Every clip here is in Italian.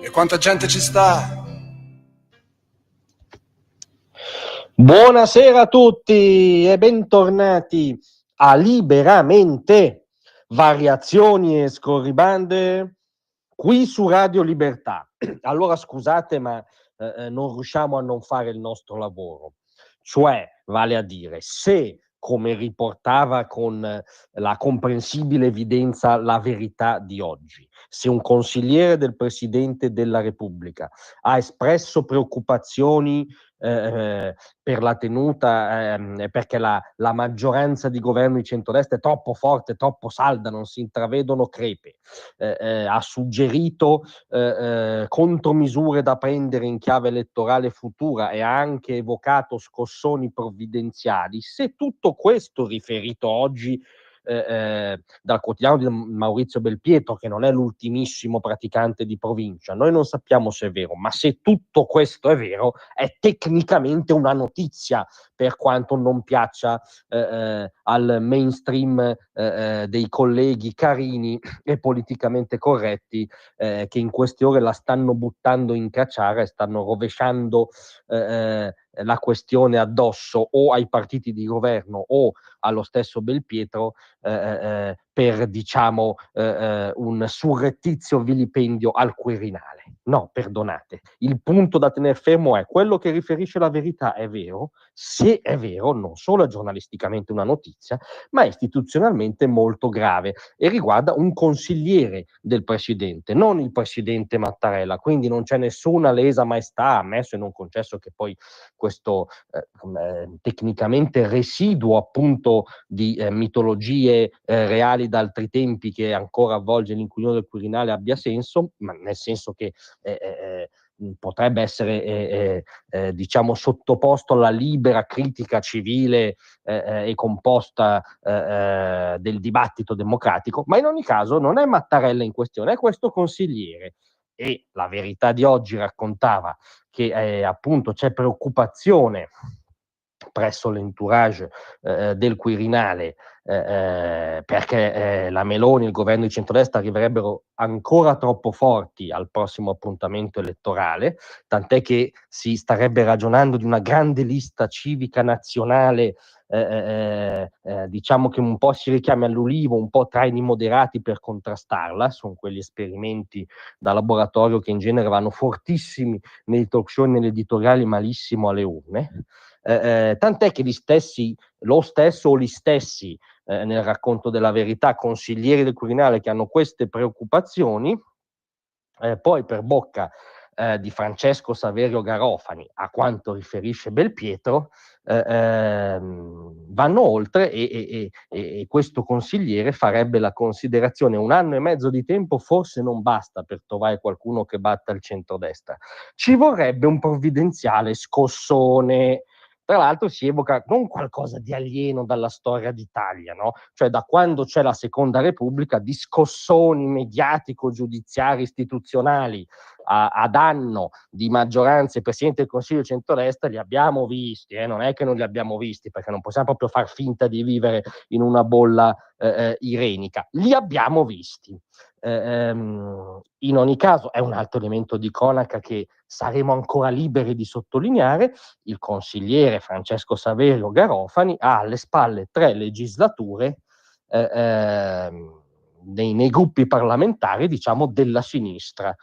E quanta gente ci sta? Buonasera a tutti e bentornati a Liberamente, variazioni e scorribande qui su Radio Libertà. Allora scusate, ma non riusciamo a non fare il nostro lavoro. Cioè, vale a dire, se, come riportava con la comprensibile evidenza La Verità di oggi, se un consigliere del Presidente della Repubblica ha espresso preoccupazioni per la tenuta, perché la maggioranza di governo di centrodestra è troppo forte, troppo salda, non si intravedono crepe, ha suggerito contromisure da prendere in chiave elettorale futura e ha anche evocato scossoni provvidenziali. Se tutto questo riferito oggi dal quotidiano di Maurizio Belpietro, che non è l'ultimissimo praticante di provincia, noi non sappiamo se è vero, ma se tutto questo è vero è tecnicamente una notizia, per quanto non piaccia al mainstream dei colleghi carini e politicamente corretti che in queste ore la stanno buttando in cacciara e stanno rovesciando la questione addosso o ai partiti di governo o allo stesso Belpietro per, diciamo, un surrettizio vilipendio al Quirinale. No, perdonate, il punto da tenere fermo è quello che riferisce La Verità è vero, se è vero, non solo è giornalisticamente una notizia, ma è istituzionalmente molto grave e riguarda un consigliere del Presidente, non il Presidente Mattarella, quindi non c'è nessuna lesa maestà, ammesso e non concesso che poi questo tecnicamente residuo appunto di mitologie reali da altri tempi che ancora avvolge l'inquilino del Quirinale abbia senso, ma nel senso che potrebbe essere diciamo sottoposto alla libera critica civile e composta del dibattito democratico, ma in ogni caso non è Mattarella in questione, è questo consigliere. E La Verità di oggi raccontava che appunto c'è preoccupazione presso l'entourage del Quirinale perché la Meloni e il governo di centrodestra arriverebbero ancora troppo forti al prossimo appuntamento elettorale, tant'è che si starebbe ragionando di una grande lista civica nazionale diciamo che un po' si richiami all'ulivo, un po' traini moderati per contrastarla, sono quegli esperimenti da laboratorio che in genere vanno fortissimi nei talk show e negli editoriali, malissimo alle urne. Tant'è che lo stesso o gli stessi nel racconto della Verità consiglieri del Quirinale che hanno queste preoccupazioni poi per bocca di Francesco Saverio Garofani, a quanto riferisce Belpietro, vanno oltre e questo consigliere farebbe la considerazione: 1 anno e mezzo di tempo forse non basta per trovare qualcuno che batta il centrodestra, ci vorrebbe un provvidenziale scossone. Tra l'altro si evoca non qualcosa di alieno dalla storia d'Italia, no? Cioè da quando c'è la Seconda Repubblica di scossoni mediatico-giudiziari istituzionali a danno di maggioranze Presidente del Consiglio centrodestra li abbiamo visti, non è che non li abbiamo visti, perché non possiamo proprio far finta di vivere in una bolla irenica, li abbiamo visti. In ogni caso è un altro elemento di cronaca che saremo ancora liberi di sottolineare: il consigliere Francesco Saverio Garofani ha alle spalle 3 legislature nei gruppi parlamentari, diciamo, della sinistra,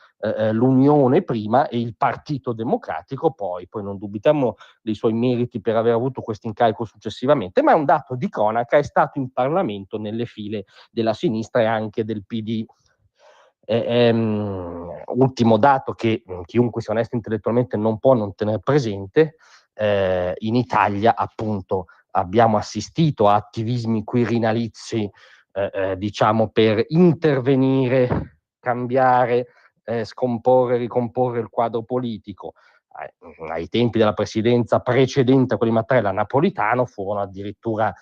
l'Unione prima e il Partito Democratico poi non dubitiamo dei suoi meriti per aver avuto questo incarico successivamente, ma è un dato di cronaca, è stato in Parlamento nelle file della sinistra e anche del PD. Ultimo dato che chiunque sia onesto intellettualmente non può non tenere presente: in Italia appunto abbiamo assistito a attivismi quirinalizi diciamo per intervenire, cambiare, scomporre, ricomporre il quadro politico. Ai tempi della presidenza precedente a quelli di Mattarella, Napolitano, furono addirittura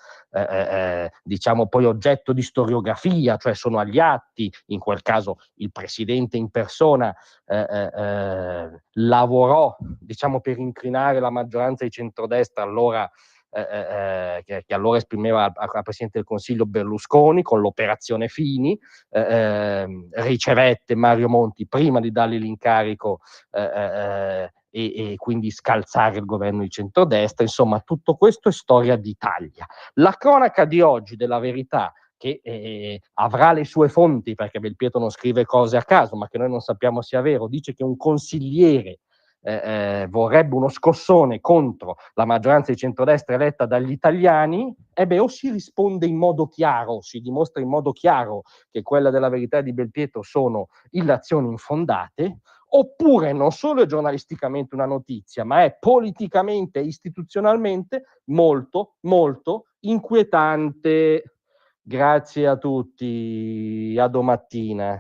diciamo poi oggetto di storiografia, cioè sono agli atti. In quel caso il presidente in persona lavorò, diciamo, per incrinare la maggioranza di centrodestra allora che allora esprimeva al Presidente del Consiglio Berlusconi con l'operazione Fini, ricevette Mario Monti prima di dargli l'incarico e quindi scalzare il governo di centrodestra. Insomma, tutto questo è storia d'Italia. La cronaca di oggi della Verità, che avrà le sue fonti, perché Belpietro non scrive cose a caso, ma che noi non sappiamo sia vero, dice che un consigliere vorrebbe uno scossone contro la maggioranza di centrodestra eletta dagli italiani, o si risponde in modo chiaro, si dimostra in modo chiaro che quelle della Verità di Belpietro sono illazioni infondate, oppure non solo è giornalisticamente una notizia, ma è politicamente e istituzionalmente molto, molto inquietante. Grazie a tutti, a domattina.